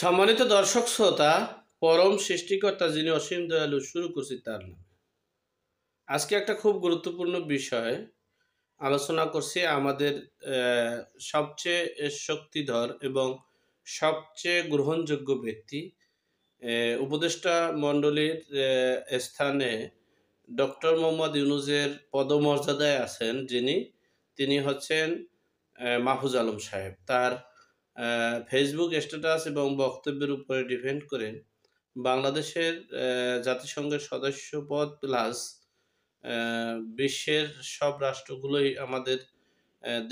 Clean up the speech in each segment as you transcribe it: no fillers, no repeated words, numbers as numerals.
সম্মানিত দর্শক শ্রোতা, পরম সৃষ্টিকর্তা যিনি অসীম দয়ালু, শুরু করছি তার নামে। আজকে একটা খুব গুরুত্বপূর্ণ বিষয় আলোচনা করছি। আমাদের সবচেয়ে শক্তিধর এবং সবচেয়ে গ্রহণযোগ্য ব্যক্তি, উপদেষ্টা মণ্ডলীর স্থানে ডক্টর মোহাম্মদ ইউনূসের পদমর্যাদায় আছেন যিনি, তিনি হচ্ছেন মাহফুজ আলম সাহেব। তার ফেসবুক স্ট্যাটাস এবং বক্তব্যের উপরে ডিপেন্ড করে বাংলাদেশের জাতিসংঘের সদস্যপদ প্লাস বিশ্বের সব রাষ্ট্রগুলোই আমাদের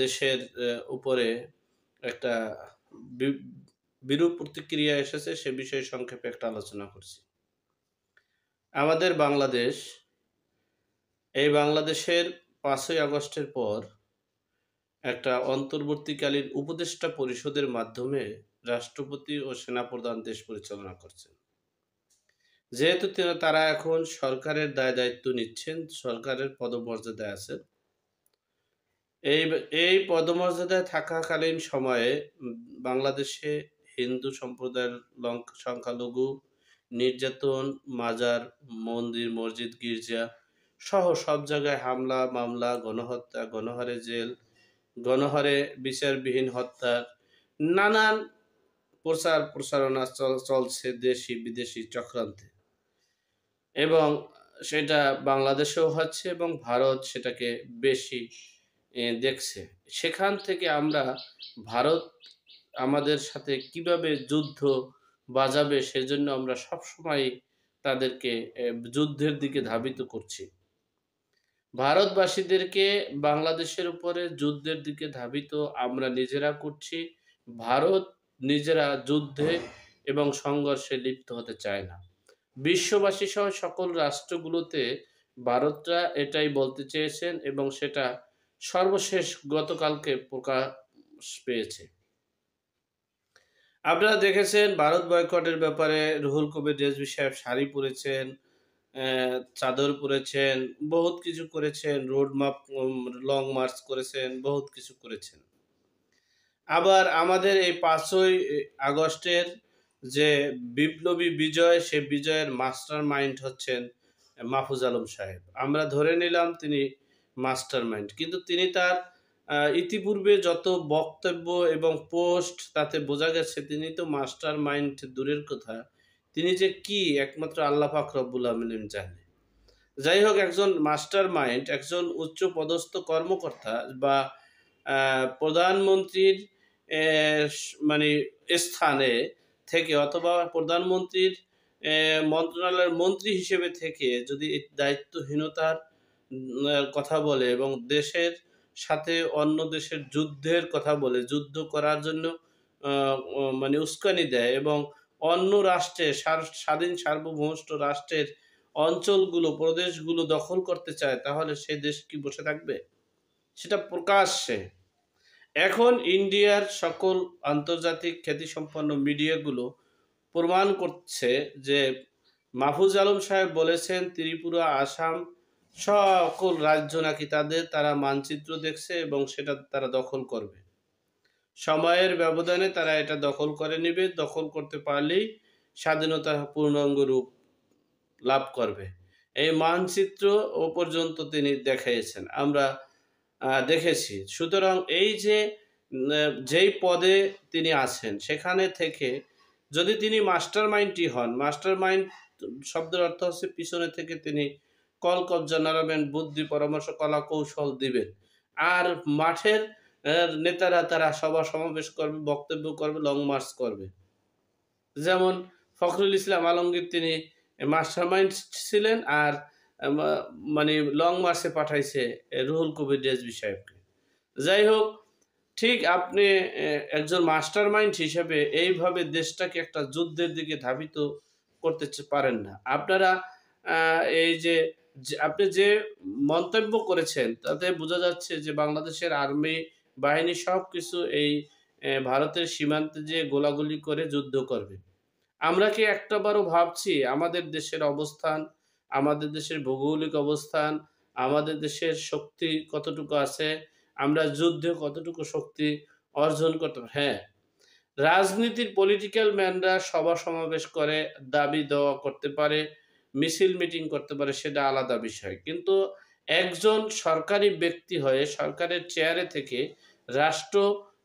দেশের উপরে একটা বি- বিরূপ প্রতিক্রিয়া এসেছে। সে বিষয়ে সংক্ষেপে একটা আলোচনা করছি। আমাদের বাংলাদেশ, এই বাংলাদেশের 5ই আগস্টের পর একটা অন্তর্বর্তীকালীন উপদেষ্টা পরিষদের মাধ্যমে রাষ্ট্রপতি ও সেনাপ্রধান দেশ পরিচালনা করছেন। যেহেতু তারা এখন সরকারের দায় দায়িত্ব নিচ্ছেন, সরকারের পদমর্যাদায় আছেন, এই এই পদমর্যাদায় থাকাকালীন সময়ে বাংলাদেশে হিন্দু সম্প্রদায়ের সংখ্যালঘু নির্যাতন, মাজার, মন্দির, মসজিদ, গির্জা সহ সব জায়গায় হামলা, মামলা, গণহত্যা, গণহারে জেল, গণহারে বিচারবিহীন হত্যার নানান প্রচারণা চলছে দেশি বিদেশি চক্রান্তে, এবং সেটা বাংলাদেশেও হচ্ছে এবং ভারত সেটাকে বেশি দেখছে। সেখান থেকে আমরা ভারত আমাদের সাথে কিভাবে যুদ্ধ বাজাবে সেজন্য আমরা সবসময় তাদেরকে যুদ্ধের দিকে ধাবিত করছি। ভারতবাসীদেরকে বাংলাদেশের উপরে যুদ্ধের দিকে ধাবিত আমরা নিজেরা করছি। ভারত নিজেরা যুদ্ধে এবং সংঘর্ষে লিপ্ত হতে চায় না। বিশ্ববাসী সহ সকল রাষ্ট্রগুলোতে ভারতরা এটাই বলতে চেয়েছেন এবং সেটা সর্বশেষ গতকালকে প্রকাশ পেয়েছে। আপনারা দেখেছেন ভারত বয়কটের ব্যাপারে রুহুল কবির রিজভী সাহেব শাড়ি পরেছেন, চাদর পরেছেন, বহুত কিছু করেছেন, রোড ম্যাপ, লং মার্চ করেছেন, বহুত কিছু করেছেন। আবার আমাদের এই 5ই আগস্টের যে বিপ্লবী বিজয়, সে বিজয়ের মাস্টার মাইন্ড হচ্ছেন মাহফুজ আলম সাহেব। আমরা ধরে নিলাম তিনি মাস্টার মাইন্ড, কিন্তু তিনি তার ইতিপূর্বে যত বক্তব্য এবং পোস্ট, তাতে বোঝা গেছে তিনি তো মাস্টার মাইন্ড দূরের কথা, তিনি যে কি একমাত্র আল্লাহ পাক রব্বুল আমিন জানে। যাই হোক, একজন মাস্টার মাইন্ড, একজন উচ্চ পদস্থ কর্মকর্তা বা প্রধানমন্ত্রীর মানে স্থানে থেকে অথবা প্রধানমন্ত্রীর মন্ত্রণালয়ের মন্ত্রী হিসেবে থেকে যদি এই দায়িত্বহীনতার কথা বলে এবং দেশের সাথে অন্য দেশের যুদ্ধের কথা বলে, যুদ্ধ করার জন্য মানে উস্কানি দেয় এবং অন্য রাষ্ট্রের স্বাধীন সার্বভৌমত্ব রাষ্ট্রের অঞ্চলগুলো, প্রদেশগুলো দখল করতে চায়, তাহলে সে দেশ কি বসে থাকবে? সেটা প্রকাশ্যে এখন ইন্ডিয়ার সকল আন্তর্জাতিক খ্যাতিসম্পন্ন মিডিয়াগুলো প্রমাণ করছে যে মাহফুজ আলম সাহেব বলেছেন ত্রিপুরা, আসাম সকল রাজ্য নাকি তারা মানচিত্র দেখছে এবং সেটা তারা দখল করবে। সময়ের ব্যবধানে তারা এটা দখল করে নেবে। দখল করতে পারলেই স্বাধীনতা পূর্ণাঙ্গ রূপ লাভ করবে। এই মানচিত্র ও পর্যন্ত তিনি দেখিয়েছেন, আমরা দেখেছি। সুতরাং এই যে যেই পদে তিনি আছেন সেখানে থেকে যদি তিনি মাস্টার মাইন্ডটি হন, মাস্টার মাইন্ড শব্দের অর্থ হচ্ছে পিছনে থেকে তিনি কল কবজা নাড়াবেন, বুদ্ধি পরামর্শ কলা কৌশল দিবেন, আর মাঠের নেতারা তারা সভা সমাবেশ করবে, বক্তব্য করবে, লং মার্চ করবে। যেমন ফখরুল ইসলাম আলমগীর তিনি মাস্টার মাইন্ড ছিলেন, আর মানে লং মার্চে পাঠাইছে রুহুল কবির রিজভী সাহেবকে। যাই হোক, ঠিক আপনি একজন মাস্টার মাইন্ড হিসেবে এইভাবে দেশটাকে একটা যুদ্ধের দিকে ধাবিত করতে পারেন না। আপনারা এই যে আপনি যে মন্তব্য করেছেন তাতে বোঝা যাচ্ছে যে বাংলাদেশের আর্মি বাহিনী সব কিছু এই ভারতের সীমান্তে যে গোলাগুলি করে যুদ্ধ করবে। আমরা কি একটাবারও ভাবছি আমাদের দেশের অবস্থান, আমাদের দেশের ভৌগোলিক অবস্থান, আমাদের দেশের শক্তি কতটুকু আছে, আমরা যুদ্ধে কতটুকু শক্তি অর্জন করতে পারি? হ্যাঁ, রাজনীতির পলিটিক্যাল ম্যানরা সভা সমাবেশ করে, দাবি দেওয়া করতে পারে, মিছিল মিটিং করতে পারে, সেটা আলাদা বিষয়। কিন্তু একজন সরকারি ব্যক্তি হয়ে সরকারের চেয়ারে থেকে রাষ্ট্র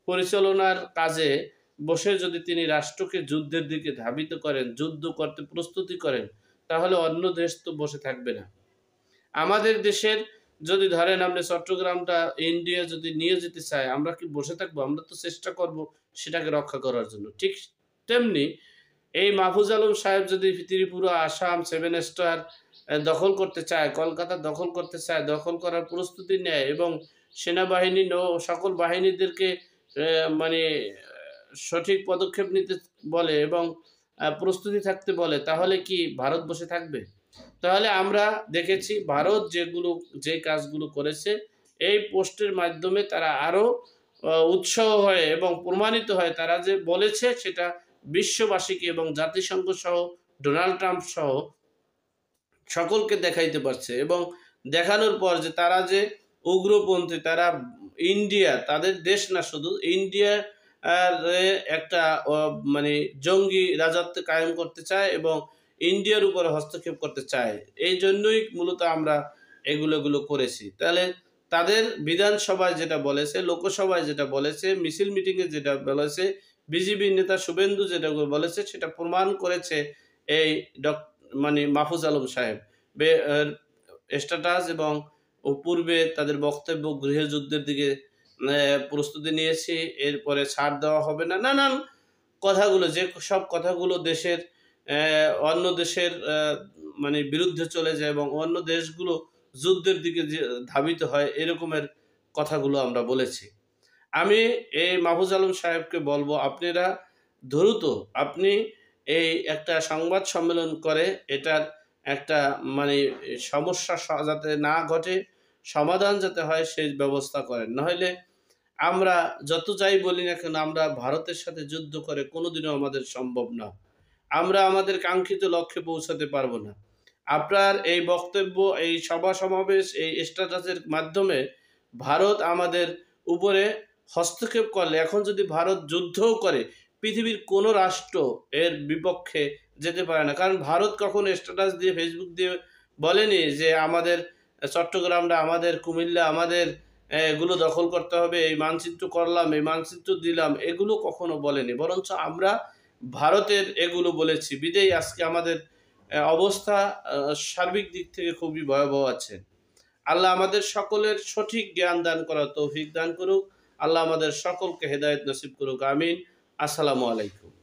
পরিচালনার কাজে বসে যদি তিনি রাষ্ট্রকে যুদ্ধের দিকে ধাবিত করেন, যুদ্ধ করতে প্রস্তুতি করেন, তাহলে অন্য দেশ তো বসে থাকবে না। আমাদের দেশের যদি ধরেন আপনি চট্টগ্রামটা ইন্ডিয়া যদি নিয়ে যেতে চায়, আমরা কি বসে থাকবো? আমরা তো চেষ্টা করব সেটাকে রক্ষা করার জন্য। ঠিক তেমনি এই মাহফুজ আলম সাহেব যদি ত্রিপুরা, আসাম, 7 স্টার দখল করতে চায়, কলকাতা দখল করতে চায়, দখল করার প্রস্তুতি নেয় এবং সেনাবাহিনী, সকল বাহিনীদেরকে মানে সঠিক পদক্ষেপ নিতে বলে এবং প্রস্তুতি থাকতে বলে, তাহলে কি ভারত বসে থাকবে? তাহলে আমরা দেখেছি ভারত যে কাজগুলো করেছে, এই পোস্টের মাধ্যমে তারা আরো উৎসাহ হয় এবং প্রমাণিত হয় তারা যে বলেছে সেটা বিশ্ববাসীকে এবং জাতিসংঘ সহ, ডোনাল্ড ট্রাম্প সহ সকলকে দেখাইতে পারছে এবং দেখানোর পর যে তারা যে উগ্রপন্থী, তারা ইন্ডিয়া তাদের দেশ না, শুধু ইন্ডিয়া একটা মানে জঙ্গি রাজত্ব কায়েম করতে চায় এবং ইন্ডিয়ার উপরে হস্তক্ষেপ করতে চায়। এই জন্যই মূলত আমরা এগুলো করেছি। তাহলে তাদের বিধানসভায় যেটা বলেছে, লোকসভায় যেটা বলেছে, মিছিল মিটিংয়ে যেটা বলেছে, বিজেপি নেতা শুভেন্দু যেটা বলেছে, সেটা প্রমাণ করেছে এই মানে মাহফুজ আলম সাহেব। স্ট্যাটাস এবং পূর্বে তাদের বক্তব্য গৃহযুদ্ধের দিকে প্রস্তুতি নিয়েছি, এরপরে ছাড় দেওয়া হবে না, নানান কথাগুলো, যে সব কথাগুলো দেশের অন্য দেশের মানে বিরুদ্ধে চলে যায় এবং অন্য দেশগুলো যুদ্ধের দিকে যে ধাবিত হয়, এরকমের কথাগুলো আমরা বলেছি। আমি এই মাহফুজ আলম সাহেবকে বলবো, আপনারা দ্রুত আপনি এই একটা সংবাদ সম্মেলন করে এটার একটা মানে সমস্যা যাতে না ঘটে, সমাধান যাতে হয় সেই ব্যবস্থা করেন। নইলে আমরা যত যাই বলি না কেন, আমরা ভারতের সাথে যুদ্ধ করে কোনোদিনও আমাদের সম্ভব না। আমরা আমাদের কাঙ্ক্ষিত লক্ষ্যে পৌঁছাতে পারবো না। আপনার এই বক্তব্য, এই সভা সমাবেশ, এই স্ট্যাটাসের মাধ্যমে ভারত আমাদের উপরে হস্তক্ষেপ করলে, এখন যদি ভারত যুদ্ধও করে, পৃথিবীর কোনো রাষ্ট্র এর বিপক্ষে যেতে পারে না। কারণ ভারত কখনো স্ট্যাটাস দিয়ে, ফেসবুক দিয়ে বলেনি যে আমাদের চট্টগ্রামটা আমাদের, কুমিল্লা আমাদের, এগুলো দখল করতে হবে, এই মানচিত্র করলাম, এই মানচিত্র দিলাম, এগুলো কখনো বলেনি। বরঞ্চ আমরা ভারতের এগুলো বলেছি বিদেই আজকে আমাদের অবস্থা সার্বিক দিক থেকে খুবই ভয়াবহ আছে। আল্লাহ আমাদের সকলের সঠিক জ্ঞান দান করার তৌফিক দান করুক। আল্লাহ আমাদের সকলকে হেদায়েত নসিব করুক। আমিন। আসসালামু আলাইকুম।